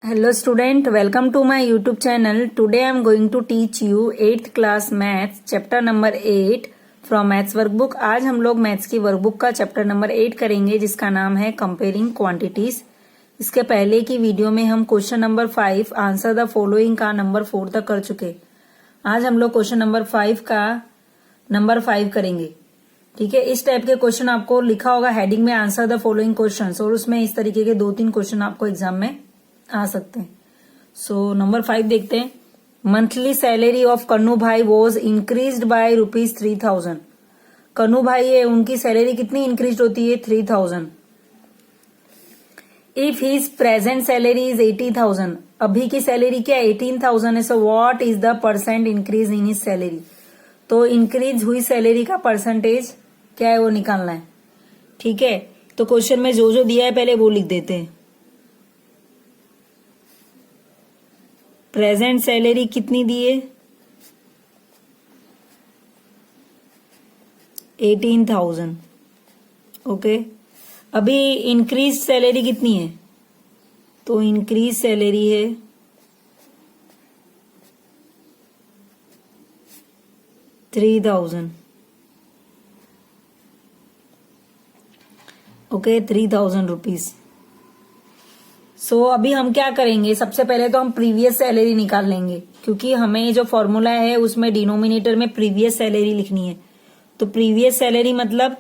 Hello student, welcome to my YouTube channel. Today I am going to teach you 8th class maths chapter number 8 from maths workbook. आज हम लोग maths की workbook का chapter number 8 करेंगे जिसका नाम है कंपेयरिंग क्वांटिटीज। इसके पहले की वीडियो में हम question number 5 answer the following का नंबर 4 तक कर चुके। आज हम लोग क्वेश्चन नंबर 5 का नंबर 5 करेंगे। ठीक है, इस टाइप के क्वेश्चन आपको लिखा होगा हेडिंग में आंसर द फॉलोइंग क्वेश्चन, और उसमें इस तरीके के 2-3 क्वेश्चन आपको एग्जाम में आ सकते हैं। सो नंबर 5 देखते हैं। मंथली सैलरी ऑफ कन्नू भाई वॉज इंक्रीज्ड बाय ₹3000। कन्नू भाई है, उनकी सैलरी कितनी इंक्रीज होती है? 3000। If his present salary is 80,000, अभी की सैलरी क्या 18,000 है। So what is the percent increase in his salary? तो इंक्रीज हुई सैलरी का परसेंटेज क्या है वो निकालना है। ठीक है, तो क्वेश्चन में जो जो दिया है पहले वो लिख देते हैं। प्रेजेंट सैलरी कितनी दी है? 18,000। ओके, अभी इंक्रीज सैलरी कितनी है? तो इंक्रीज सैलरी है 3,000। Okay, 3,000 rupees. सो अभी हम क्या करेंगे, सबसे पहले तो हम प्रीवियस सैलरी निकाल लेंगे, क्योंकि हमें जो फॉर्मूला है उसमें डिनोमिनेटर में प्रीवियस सैलरी लिखनी है। तो प्रीवियस सैलरी मतलब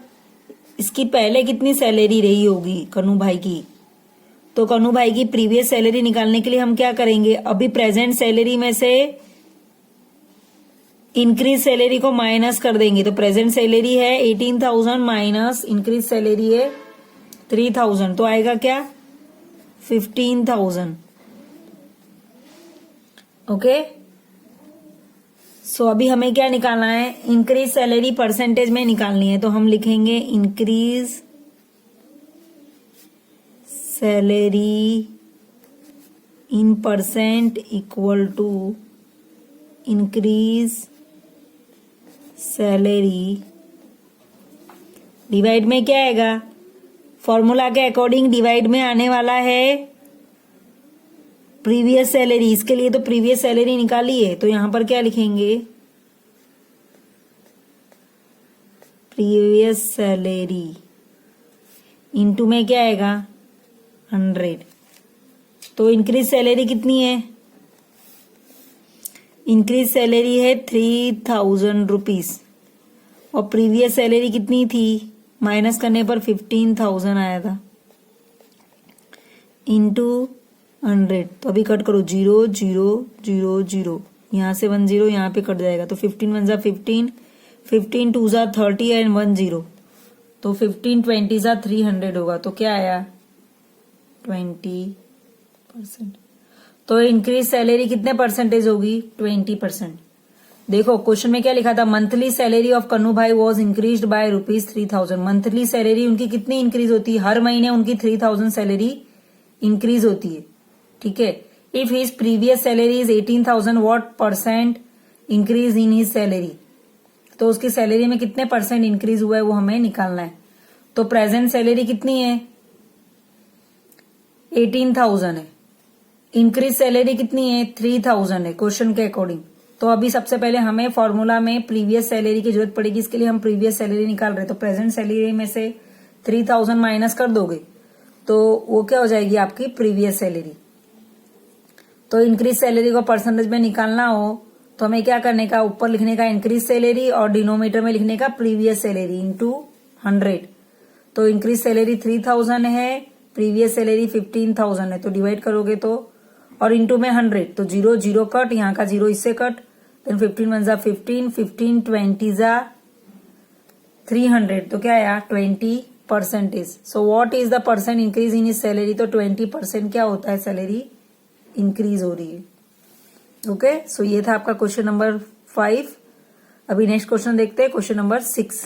इसकी पहले कितनी सैलरी रही होगी कन्नू भाई की। तो कन्नू भाई की प्रीवियस सैलरी निकालने के लिए हम क्या करेंगे, अभी प्रेजेंट सैलरी में से इंक्रीज सैलरी को माइनस कर देंगे। तो प्रेजेंट सैलरी है 18,000 माइनस इंक्रीज सैलरी है 3,000, तो आएगा क्या 15,000। ओके, सो अभी हमें क्या निकालना है, इंक्रीज सैलरी परसेंटेज में निकालनी है। तो हम लिखेंगे increase salary in percent equal to increase salary divide में क्या आएगा, फॉर्मूला के अकॉर्डिंग डिवाइड में आने वाला है प्रीवियस सैलरी। इसके लिए तो प्रीवियस सैलरी निकाली है, तो यहां पर क्या लिखेंगे, प्रीवियस सैलरी इनटू में क्या आएगा 100। तो इंक्रीज सैलरी कितनी है? इंक्रीज सैलरी है 3,000 रुपीज, और प्रीवियस सैलरी कितनी थी, माइनस करने पर 15,000 आया था, इंटू 100। तो अभी कट करो, 0 0 0 0, यहां से 1 0 यहाँ पे कट जाएगा। तो 15 1 15, 15 2 30 एंड 1 0, तो 15 20 300 होगा। तो क्या आया 20%। तो इंक्रीज सैलरी कितने परसेंटेज होगी? 20%। देखो क्वेश्चन में क्या लिखा था, मंथली सैलरी ऑफ कन्नू भाई was increased by ₹3000। Monthly salary उनकी कितनी इंक्रीज होती है? हर महीने उनकी 3,000 सैलरी इंक्रीज होती है। ठीक है, if his previous salary is 18,000 what percent increase in his salary? तो उसकी सैलरी में कितने परसेंट इंक्रीज हुआ है वो हमें निकालना है। तो प्रेजेंट सैलरी कितनी है? 18,000 है। इंक्रीज सैलरी कितनी है? 3,000 है क्वेश्चन के अकॉर्डिंग। तो अभी सबसे पहले हमें फॉर्मूला में प्रीवियस सैलरी की जरूरत पड़ेगी, इसके लिए हम प्रीवियस सैलरी निकाल रहे हैं। तो प्रेजेंट सैलरी में से 3,000 माइनस कर दोगे तो वो क्या हो जाएगी आपकी प्रीवियस सैलरी। तो इंक्रीज सैलरी को परसेंटेज में निकालना हो तो हमें क्या करने का, ऊपर लिखने का इंक्रीज सैलरी और डिनोमिनेटर में लिखने का प्रीवियस सैलरी इंटू 100। तो इंक्रीज सैलरी 3,000 है, प्रीवियस सैलरी 15,000 है, तो डिवाइड करोगे तो, और इंटू में 100, तो 0 0 कट, यहाँ का 0 इससे कट, देन 15 1 15, 15 20 300, तो क्या आया 20%। So what is the percent increase in is salary? तो 20% क्या होता है, सैलरी इंक्रीज हो रही है। ओके, सो ये था आपका क्वेश्चन नंबर 5। अभी नेक्स्ट क्वेश्चन देखते हैं, क्वेश्चन नंबर 6।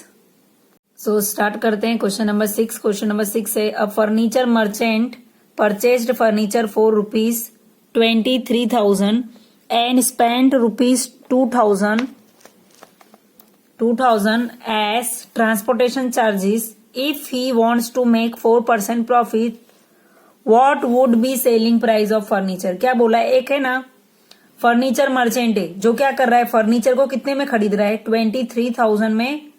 सो स्टार्ट करते हैं क्वेश्चन नंबर 6। क्वेश्चन नंबर 6 है, a furniture merchant purchased furniture for ₹23,000 and spent ₹2,000 as transportation charges. If he wants to make 4% profit, what would be selling price of furniture. क्या बोला है, एक है ना furniture merchant है जो क्या कर रहा है, फर्नीचर को कितने में खरीद रहा है, 23,000 में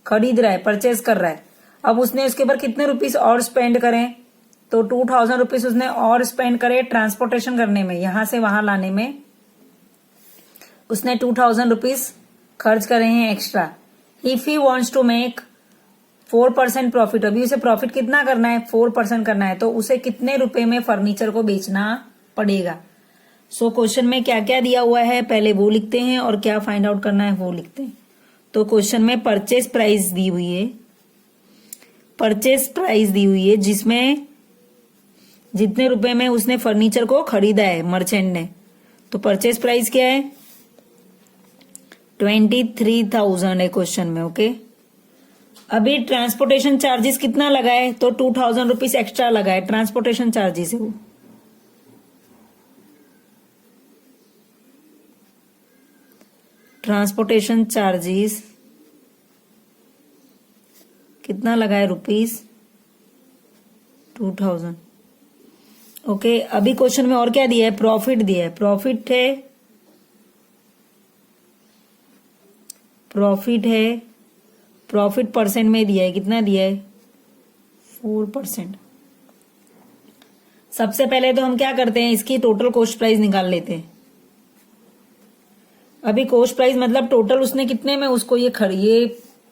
खरीद रहा है, परचेज कर रहा है। अब उसने उसके ऊपर कितने रुपीस और स्पेंड करें, तो 2,000 रुपीज उसने और स्पेंड करे ट्रांसपोर्टेशन करने में, यहां से वहां लाने में उसने 2,000 रुपीज खर्च करे हैं extra. If he wants to make 4% profit, अभी उसे प्रॉफिट कितना करना है, 4% करना है, तो उसे कितने रुपए में फर्नीचर को बेचना पड़ेगा। सो क्वेश्चन में क्या क्या दिया हुआ है पहले वो लिखते हैं और क्या फाइंड आउट करना है वो लिखते हैं। तो क्वेश्चन में परचेज प्राइस दी हुई है, परचेज प्राइस दी हुई है जिसमें जितने रुपए में उसने फर्नीचर को खरीदा है मर्चेंट ने, तो परचेज प्राइस क्या है, 23,000 है क्वेश्चन में। ओके, अभी ट्रांसपोर्टेशन चार्जेस कितना लगा है, तो 2,000 रुपीज एक्स्ट्रा लगा है, ट्रांसपोर्टेशन चार्जेस है वो। ट्रांसपोर्टेशन चार्जेस कितना लगा है, रुपीज 2,000। ओके, अभी क्वेश्चन में और क्या दिया है, प्रॉफिट दिया है, प्रॉफिट है, प्रॉफिट परसेंट में दिया है, कितना दिया है, 4%। सबसे पहले तो हम क्या करते हैं, इसकी टोटल कॉस्ट प्राइस निकाल लेते हैं। अभी कॉस्ट प्राइस मतलब टोटल उसने कितने में उसको ये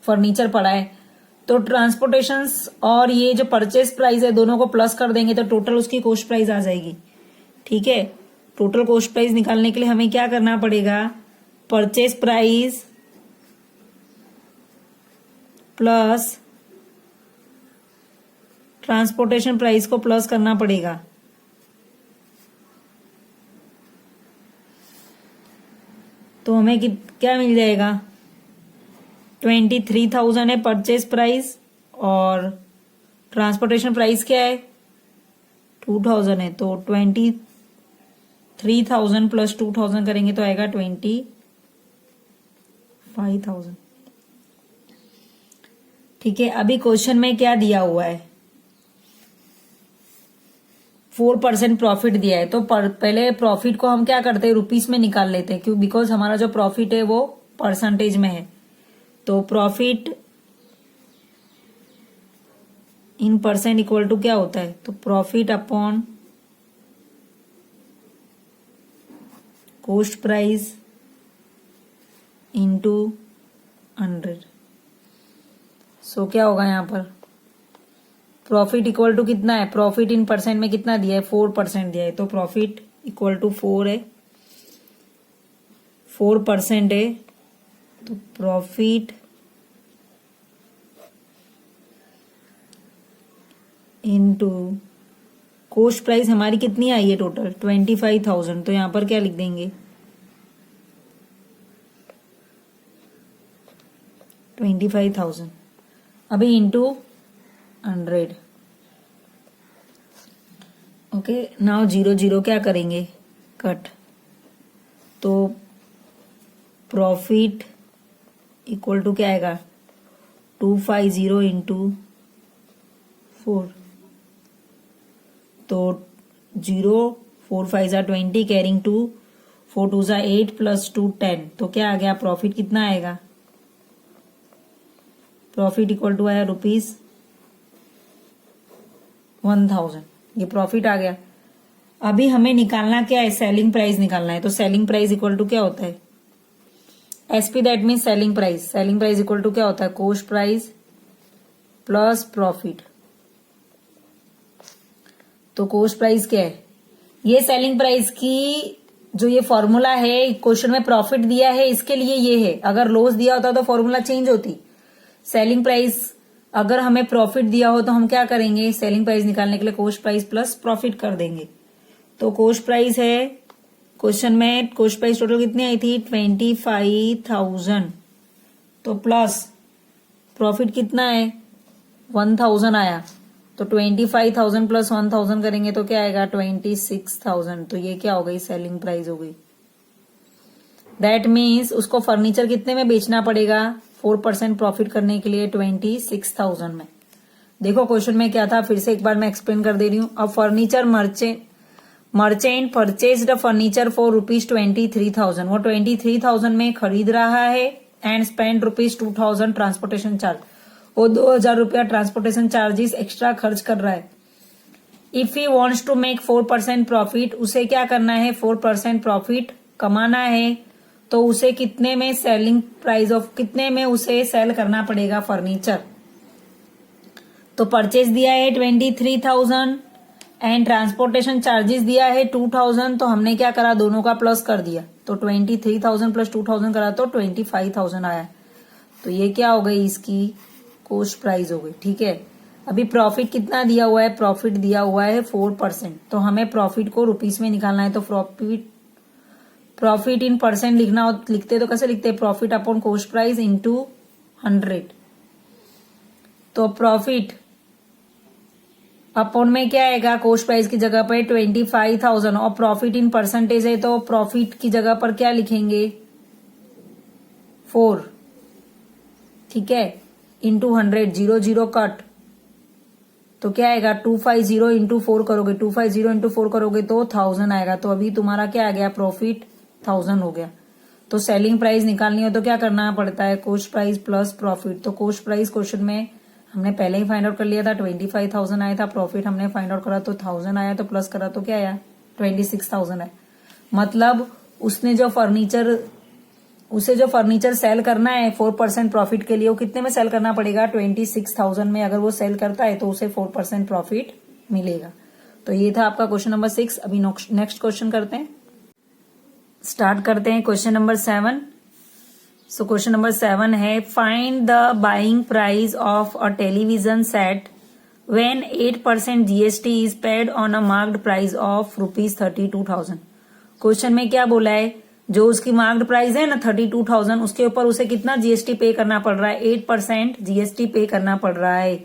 फर्नीचर पड़ा है, तो ट्रांसपोर्टेशन और ये जो परचेज प्राइस है दोनों को प्लस कर देंगे तो टोटल उसकी कॉस्ट प्राइस आ जाएगी। ठीक है, टोटल कॉस्ट प्राइस निकालने के लिए हमें क्या करना पड़ेगा, purchase price plus transportation price को प्लस करना पड़ेगा। तो हमें क्या मिल जाएगा, 23,000 है परचेज प्राइस और ट्रांसपोर्टेशन प्राइस क्या है, 2,000 है, तो 23,000 प्लस 2,000 करेंगे तो आएगा 25,000। ठीक है, अभी क्वेश्चन में क्या दिया हुआ है, 4% प्रॉफिट दिया है, तो पहले प्रॉफिट को हम क्या करते हैं, रुपीस में निकाल लेते हैं, क्यों, बिकॉज हमारा जो प्रॉफिट है वो परसेंटेज में है। तो profit in percent equal to क्या होता है, तो profit upon cost price into 100। So क्या होगा यहाँ पर, प्रॉफिट इक्वल टू कितना है, प्रॉफिट इन परसेंट में कितना दिया है, 4% दिया है, तो प्रॉफिट इक्वल टू 4 है, 4% है, तो प्रॉफिट इनटू कॉस्ट प्राइस हमारी कितनी आई है टोटल, 25,000, तो यहां पर क्या लिख देंगे, 25,000। अभी इंटू 100। ओके, नाउ 0 क्या करेंगे, कट, तो प्रॉफिट इक्वल टू क्या आएगा, 250 इंटू 4, तो 0 4 5 जा 20 कैरिंग 2 4 2 जा 8 प्लस 2 10, तो क्या आ गया, प्रॉफिट कितना आएगा, प्रॉफिट इक्वल टू आया ₹1,000, ये प्रॉफिट आ गया। अभी हमें निकालना क्या है, सेलिंग प्राइस निकालना है, तो सेलिंग प्राइस इक्वल टू क्या होता है, SP, that mean selling price. Selling price equal to क्या होता है, कॉस्ट प्राइस प्लस प्रॉफिट। तो कॉस्ट प्राइस क्या है, ये सेलिंग प्राइस की जो ये फॉर्मूला है, क्वेश्चन में प्रॉफिट दिया है इसके लिए ये है, अगर लॉस दिया होता तो फॉर्मूला चेंज होती। सेलिंग प्राइस अगर हमें प्रॉफिट दिया हो तो हम क्या करेंगे, सेलिंग प्राइस निकालने के लिए कॉस्ट प्राइस प्लस प्रॉफिट कर देंगे। तो कॉस्ट प्राइस है, क्वेश्चन में कॉस्ट प्राइस टोटल कितनी आई थी, 25,000, तो प्लस प्रॉफिट कितना है, 1,000 आया, तो 25,000 प्लस 1,000 करेंगे तो क्या आएगा, 26,000। तो ये क्या हो गई, सेलिंग प्राइस हो गई। दैट मीन्स उसको फर्नीचर कितने में बेचना पड़ेगा, 4% प्रॉफिट करने के लिए 26,000 में। देखो क्वेश्चन में क्या था, फिर से एक बार मैं एक्सप्लेन कर दे रही हूँ। अब furniture merchant purchased a furniture for ₹23,000। वो 23,000 में खरीद रहा है एंड स्पेंड ₹2,000 ट्रांसपोर्टेशन चार्ज। वो 2,000 रुपया ट्रांसपोर्टेशन चार्जेस एक्स्ट्रा खर्च कर रहा है। If he wants to make 4% profit, उसे क्या करना है, 4% प्रॉफिट कमाना है, तो उसे कितने में सेलिंग प्राइस ऑफ कितने में उसे सेल करना पड़ेगा फर्नीचर। तो परचेज दिया है 23,000 एंड ट्रांसपोर्टेशन चार्जेस दिया है 2,000। तो हमने क्या करा, दोनों का प्लस कर दिया। तो 23,000 प्लस 2,000 करा तो 25,000 आया। तो ये क्या हो गई, इसकी कॉस्ट प्राइस हो गई। ठीक है, अभी प्रॉफिट कितना दिया हुआ है, प्रॉफिट दिया हुआ है 4%। तो हमें प्रॉफिट को रुपीस में निकालना है। तो प्रॉफिट इन परसेंट लिखना लिखते तो कैसे लिखते हैं, profit upon cost price into 100। तो प्रॉफिट अपॉन में क्या आएगा, कॉस्ट प्राइस की जगह पर 25,000 और प्रॉफिट इन परसेंटेज है तो प्रॉफिट की जगह पर क्या लिखेंगे, 4। ठीक है, इंटू 100, 0 0 कट, तो क्या आएगा 250 इंटू 4 करोगे, 250 इंटू 4 करोगे तो 1000 आएगा। तो अभी तुम्हारा क्या आ गया, प्रॉफिट 1000 हो गया। तो सेलिंग प्राइस निकालनी हो तो क्या करना पड़ता है, कॉस्ट प्राइस प्लस प्रॉफिट। तो कॉस्ट प्राइस क्वेश्चन में हमने पहले ही फाइंड आउट कर लिया था, 25,000 आया था। प्रॉफिट हमने फाइंड आउट करा तो 1000 आया, तो प्लस करा तो क्या आया, 26,000 है। मतलब उसे जो फर्नीचर सेल करना है 4% प्रॉफिट के लिए, वो कितने में सेल करना पड़ेगा, 26,000 में। अगर वो सेल करता है तो उसे 4% प्रॉफिट मिलेगा। तो ये था आपका क्वेश्चन नंबर 6। अभी नेक्स्ट क्वेश्चन करते हैं, स्टार्ट करते हैं question number 7। So question number 7 है, find the buying price of a television set when 8% GST is paid on a marked price of ₹32,000। Question में क्या बोला है, जो उसकी मार्क्ड प्राइस है ना 32,000, उसके ऊपर उसे कितना GST पे करना पड़ रहा है, 8% GST पे करना पड़ रहा है।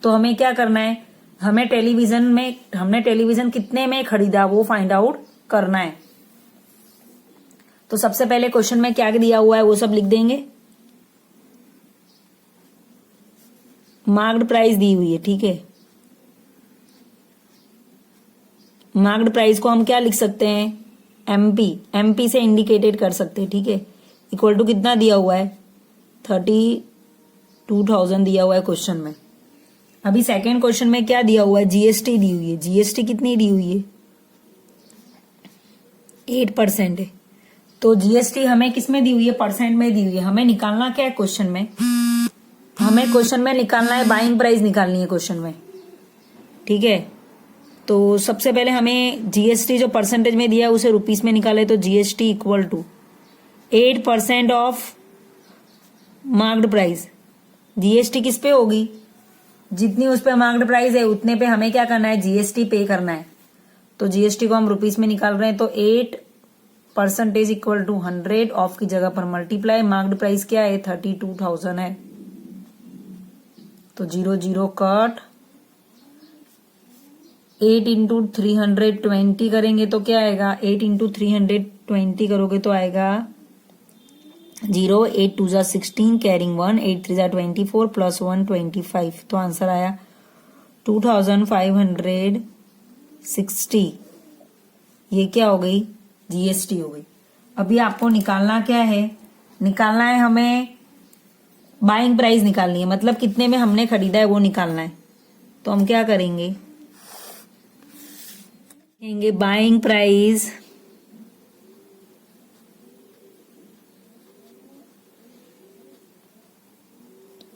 तो हमें क्या करना है, हमने टेलीविजन कितने में खरीदा वो फाइंड आउट करना है। तो सबसे पहले क्वेश्चन में क्या दिया हुआ है वो सब लिख देंगे। मार्क्ड प्राइस दी हुई है, ठीक है। मार्क्ड प्राइस को हम क्या लिख सकते हैं, एमपी से इंडिकेटेड कर सकते हैं, ठीक है। इक्वल टू कितना दिया हुआ है, 32,000 दिया हुआ है क्वेश्चन में। अभी सेकेंड क्वेश्चन में क्या दिया हुआ है, GST दी हुई है। GST कितनी दी हुई है, 8% है। तो GST हमें किस में दी हुई है, परसेंट में दी हुई है। हमें निकालना क्या है क्वेश्चन में, हमें क्वेश्चन में निकालना है बाइंग प्राइस निकालनी है क्वेश्चन में, ठीक है। तो सबसे पहले हमें GST जो परसेंटेज में दिया है उसे रुपीस में निकाले। तो GST equal to 8% of marked price. GST किस पे होगी, जितनी उस पे मार्क्ड प्राइस है उतने पे हमें क्या करना है, GST पे करना है। तो GST को हम रुपीस में निकाल रहे हैं। तो 8% इक्वल टू 100, ऑफ की जगह पर मल्टीप्लाई, मार्क्ड प्राइस क्या है 32,000 है। तो 0 0 कट, 8 इंटू 320 करेंगे तो क्या आएगा, 8 इंटू 320 करोगे तो आएगा 0, 8 2 जा 16, कैरिंग 1, 8 3 जा 24 प्लस 1 25। तो आंसर आया 2,560। ये क्या हो गई, GST हो गई। अभी आपको निकालना क्या है, निकालना है हमें बाइंग प्राइस निकालनी है, मतलब कितने में हमने खरीदा है वो निकालना है। तो हम क्या करेंगे, बाइंग प्राइस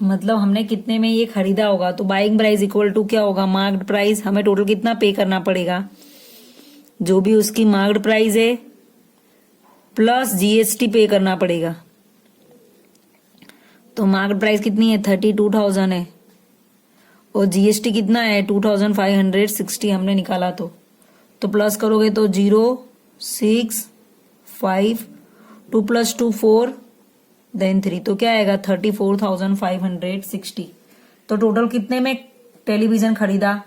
मतलब हमने कितने में ये खरीदा होगा। तो बाइंग प्राइस इक्वल टू क्या होगा, मार्क्ड प्राइस। हमें टोटल कितना पे करना पड़ेगा, जो भी उसकी मार्क्ड प्राइस है प्लस GST पे करना पड़ेगा। तो मार्क्ड प्राइस कितनी है, 32,000 है, और GST कितना है 2,560 हमने निकाला। तो प्लस करोगे तो 0 6 5, 2 + 2 4 देन 3, तो क्या आएगा 34,560। तो टोटल कितने में टेलीविजन खरीदा,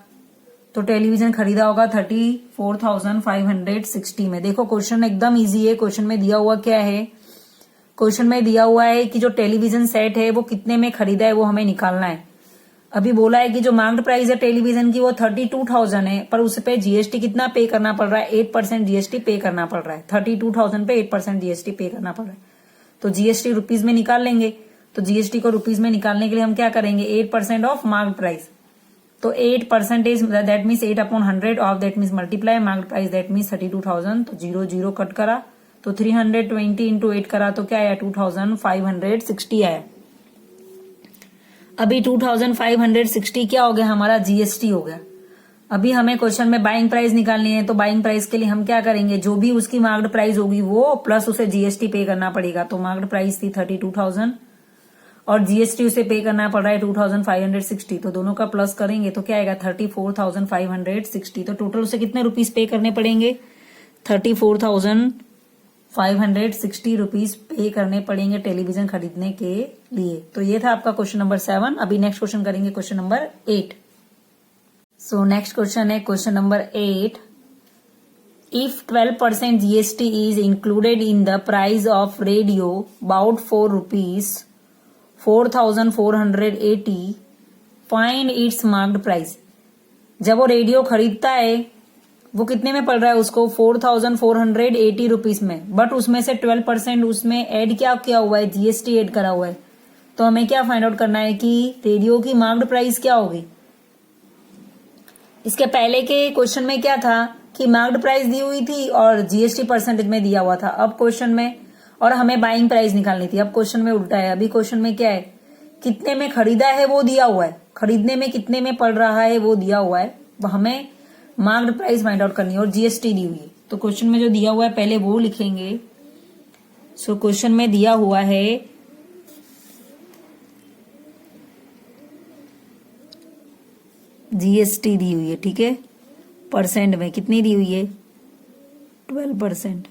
तो टेलीविजन खरीदा होगा 34,560 में। देखो क्वेश्चन एकदम इजी है। क्वेश्चन में दिया हुआ क्या है, क्वेश्चन में दिया हुआ है कि जो टेलीविजन सेट है वो कितने में खरीदा है वो हमें निकालना है। अभी बोला है कि जो मार्क्ड प्राइस है टेलीविजन की वो 32,000 है, पर उस पे जीएसटी कितना पे करना पड़ रहा है? 8% जीएसटी पे करना पड़ रहा है। 32,000 पे 8% जीएसटी पे करना पड़ रहा है। तो जीएसटी रुपीज में निकाल लेंगे। तो जीएसटी को रुपीज में निकालने के लिए हम क्या करेंगे? 8% ऑफ मार्क्ड प्राइस। तो 8% that means 8/100 of that means multiply marked price that means 32,000। तो 0 0 कट करा तो 320 इंटू 8 करा तो क्या आया? 2,560 आया। अभी 2,560 क्या हो गया? हमारा जीएसटी हो गया। अभी हमें क्वेश्चन में बाइंग प्राइस निकालनी है, तो बाइंग प्राइस के लिए हम क्या करेंगे? जो भी उसकी मार्क्ड प्राइस होगी वो प्लस उसे जीएसटी पे करना पड़ेगा। तो मार्क्ड प्राइस थी 32,000 और जीएसटी उसे पे करना पड़ रहा है 2,560। तो दोनों का प्लस करेंगे तो क्या आएगा? 34,560। तो टोटल उसे कितने रुपीज पे करने पड़ेंगे? 34,560 रुपीज पे करने पड़ेंगे टेलीविजन खरीदने के लिए। तो ये था आपका क्वेश्चन नंबर 7। अभी नेक्स्ट क्वेश्चन करेंगे question number 8। So next question है question number 8। If 12% GST is included in the price of radio about 4 rupees 4,480 find its marked price. जब वो रेडियो खरीदता है वो कितने में पड़ रहा है उसको? 4,480 रुपीज में, बट उसमें से 12% उसमें ऐड क्या किया हुआ है? जीएसटी ऐड करा हुआ है। तो हमें क्या फाइंड आउट करना है कि रेडियो की मार्क्ड प्राइस क्या होगी। इसके पहले के क्वेश्चन में क्या था कि मार्क्ड प्राइस दी हुई थी और जीएसटी परसेंटेज में दिया हुआ था। अब क्वेश्चन में और हमें बाइंग प्राइस निकालनी थी। अब क्वेश्चन में उल्टा है। अभी क्वेश्चन में क्या है? कितने में खरीदा है वो दिया हुआ है, खरीदने में कितने में पड़ रहा है वो दिया हुआ है। हमें मार्क्ड प्राइस फाइंड आउट करनी है और जीएसटी दी हुई है। तो क्वेश्चन में जो दिया हुआ है पहले वो लिखेंगे। सो क्वेश्चन में दिया हुआ है जीएसटी दी हुई है, ठीक है। परसेंट में कितनी दी हुई है? 12%।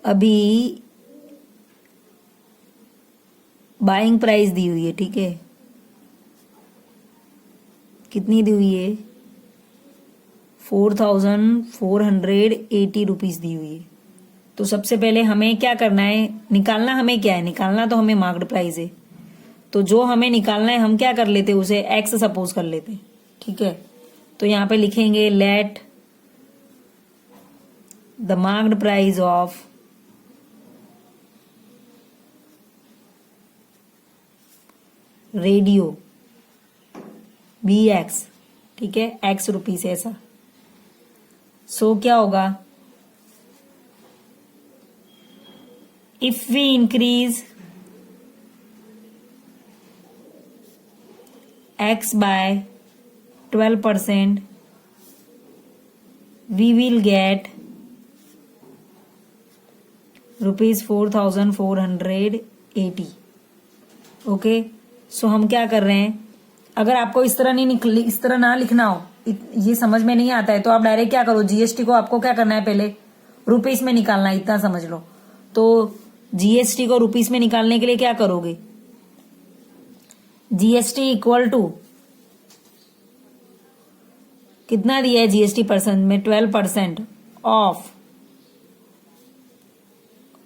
अभी बाइंग प्राइस दी हुई है, ठीक है। कितनी दी हुई है? 4,480 रुपीज दी हुई है। तो सबसे पहले हमें क्या करना है? निकालना हमें क्या है? निकालना तो हमें मार्क्ड प्राइस है। तो जो हमें निकालना है हम क्या कर लेते? उसे एक्स सपोज कर लेते, ठीक है। तो यहां पे लिखेंगे let the marked price of radio be x, ठीक है, एक्स रुपीज ऐसा। सो क्या होगा? If we increase x by 12%, we will get rupees 4,480। Okay, so हम क्या कर रहे हैं? अगर आपको इस तरह ना लिखना हो, ये समझ में नहीं आता है, तो आप डायरेक्ट क्या करो? जीएसटी को आपको क्या करना है? पहले रुपीस में निकालना है, इतना समझ लो। तो जीएसटी को रुपीस में निकालने के लिए क्या करोगे? जीएसटी इक्वल टू कितना दिया है जीएसटी परसेंट में? 12% ऑफ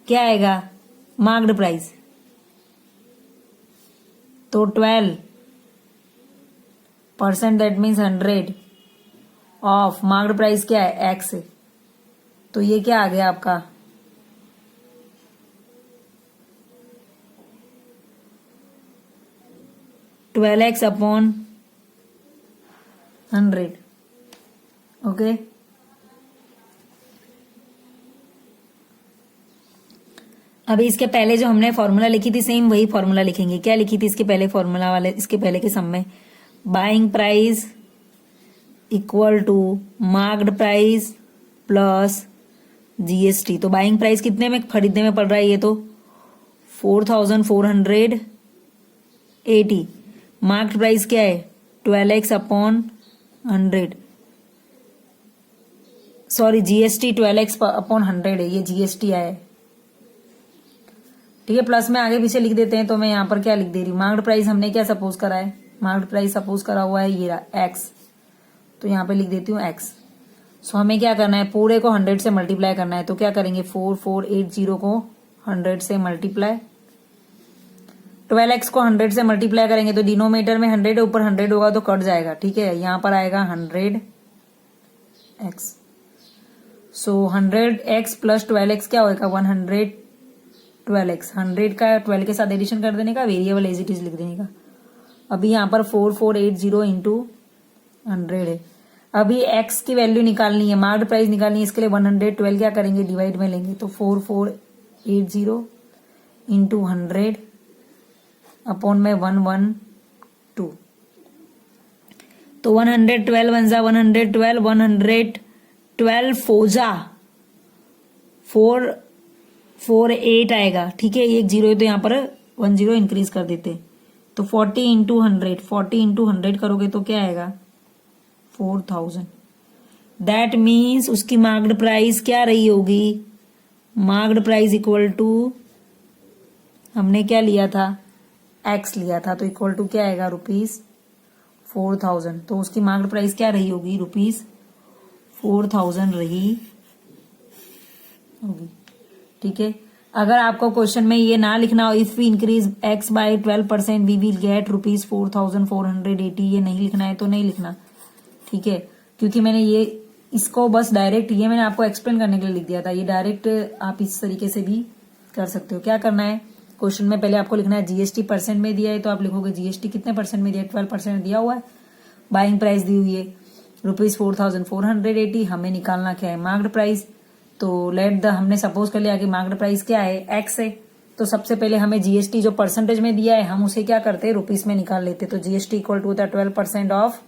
क्या आएगा? Marked price. तो 12% that means 100 of marked price क्या है? एक्स। तो ये क्या आ गया आपका? $12x upon 100। ओके, अभी इसके पहले जो हमने फॉर्मूला लिखी थी सेम वही फॉर्मूला लिखेंगे। क्या लिखी थी इसके पहले फॉर्मूला वाले? इसके पहले के सम में buying price equal to marked price plus GST. तो बाइंग प्राइस कितने में खरीदने में पड़ रहा है? ये तो 4,480। मार्क्ड प्राइस क्या है? 12x upon 100। Sorry, GST 12x upon 100 है, ये जीएसटी आया है, ठीक है। प्लस में आगे पीछे लिख देते हैं। तो मैं यहाँ पर क्या लिख दे रही हूँ? मार्क्ड प्राइस हमने क्या सपोज करा है? मार्क्ड प्राइस सपोज करा हुआ है ये रहा एक्स। तो यहाँ पे लिख देती हूँ एक्स। सो हमें क्या करना है? पूरे को 100 से मल्टीप्लाई करना है। तो क्या करेंगे? 4,480 को 100 से मल्टीप्लाई 12x को 100 से मल्टीप्लाई करेंगे तो डिनोमिनेटर में 100 ऊपर 100 होगा तो कट जाएगा, ठीक है। यहां पर आएगा 100x, सो 100x प्लस 12x क्या होगा 112x, 100 का 12 के साथ एडिशन कर देने का, वेरिएबल एज इट इज लिख देने का। अभी यहाँ पर 4480 इंटू 100 है। अभी x की वैल्यू निकालनी है, मार्क्ड प्राइस निकालनी है, इसके लिए 112 क्या करेंगे डिवाइड में लेंगे, तो 4480 इंटू 100 अपॉन में 112, तो 112 बनजा 112, 112 फोजा 448 आएगा, ठीक है। एक जीरो है तो यहाँ पर 10 इंक्रीज कर देते, तो 40 इंटू 100, 40 इंटू 100 करोगे तो क्या आएगा 4000। दैट मीन्स उसकी मार्क्ड प्राइस क्या रही होगी, मार्क्ड प्राइस इक्वल टू हमने क्या लिया था x लिया था, तो इक्वल टू क्या आएगा ₹4000। तो उसकी मार्क्ड प्राइस क्या रही होगी ₹4000 रही होगी, ठीक है। अगर आपको क्वेश्चन में ये ना लिखना हो if we increase x by 12% we will get ₹4480, ये नहीं लिखना है तो नहीं लिखना, ठीक है। क्योंकि मैंने ये इसको बस डायरेक्ट ये मैंने आपको एक्सप्लेन करने के लिए लिख दिया था, ये डायरेक्ट आप इस तरीके से भी कर सकते हो। क्या करना है क्वेश्चन में पहले आपको लिखना है जीएसटी परसेंट में दिया है तो आप लिखोगे जीएसटी कितने परसेंट में दिया है, 12% दिया हुआ है। बाइंग प्राइस दी हुई है ₹4480, हमें निकालना क्या है मार्क्ड प्राइस। तो लेट द हमने सपोज कर लिया कि मार्क्ड प्राइस क्या है x है, तो सबसे पहले हमें जीएसटी जो परसेंटेज में दिया है हम उसे क्या करते हैं रुपीस में निकाल लेते, तो जीएसटी इक्वल टू होता है 12% ऑफ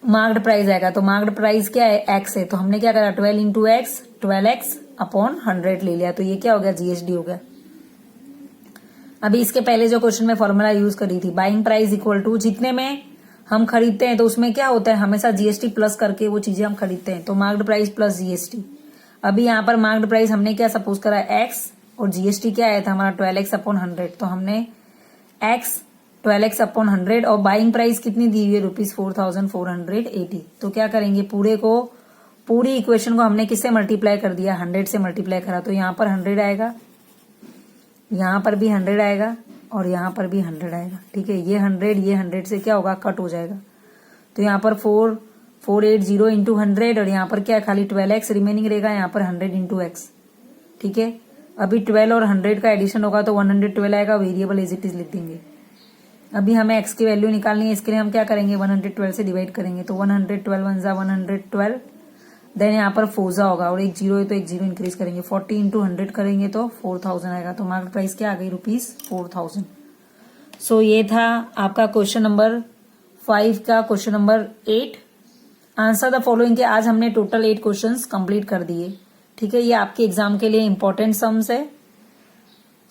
मार्क्ड प्राइस आएगा। तो मार्क्ड प्राइस क्या है x है, तो हमने क्या करा 12 इंटू एक्स 12x अपॉन 100 ले लिया, तो ये क्या हो गया जीएसडी हो गया। अभी इसके पहले जो क्वेश्चन में फॉर्मूला यूज करी थी बाइंग प्राइस इक्वल टू जितने में हम खरीदते हैं तो उसमें क्या होता है हमेशा जीएसटी प्लस करके वो चीजें हम खरीदते हैं, तो मार्क्ड प्राइस प्लस जीएसटी। अभी यहाँ पर मार्क्ड प्राइस हमने क्या सपोज करा x और जीएसटी क्या आया था हमारा 12x अपॉन 100, तो हमने x 12x अपॉन 100 और बाइंग प्राइस कितनी दी हुई है ₹4480। तो क्या करेंगे पूरी इक्वेशन को हमने किससे मल्टीप्लाई कर दिया 100 से मल्टीप्लाई करा, तो यहाँ पर 100 आएगा, यहाँ पर भी 100 आएगा और यहाँ पर भी 100 आएगा, ठीक है। ये 100 से क्या होगा कट हो जाएगा, तो यहाँ पर 4480 इंटू 100 और यहाँ पर क्या खाली 12x रिमेनिंग रहेगा, यहाँ पर 100 इंटू एक्स, ठीक है। अभी 12 और 100 का एडिशन होगा तो 112 आएगा, वेरिएबल एज इट इज लिख देंगे। अभी हमें x की वैल्यू निकालनी है, इसके लिए हम क्या करेंगे 112 से डिवाइड करेंगे, तो 112 बनजा 112, देन यहाँ पर फोजा होगा और एक जीरो है तो एक जीरो इंक्रीज करेंगे, 40 इंटू 100 करेंगे तो 4000 आएगा, तो मार्केट प्राइस क्या आ गई ₹4000। सो ये था आपका क्वेश्चन नंबर 5 का question number 8। Answer the following के आज हमने टोटल 8 क्वेश्चंस कंप्लीट कर दिए, ठीक है। ये आपके एग्जाम के लिए इंपॉर्टेंट सम्स है।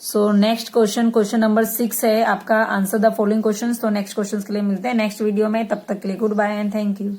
सो नेक्स्ट क्वेश्चन नंबर 6 है आपका आंसर द फॉलोइंग क्वेश्चंस। तो नेक्स्ट क्वेश्चंस के लिए मिलते हैं नेक्स्ट वीडियो में, तब तक के लिए goodbye and thank you.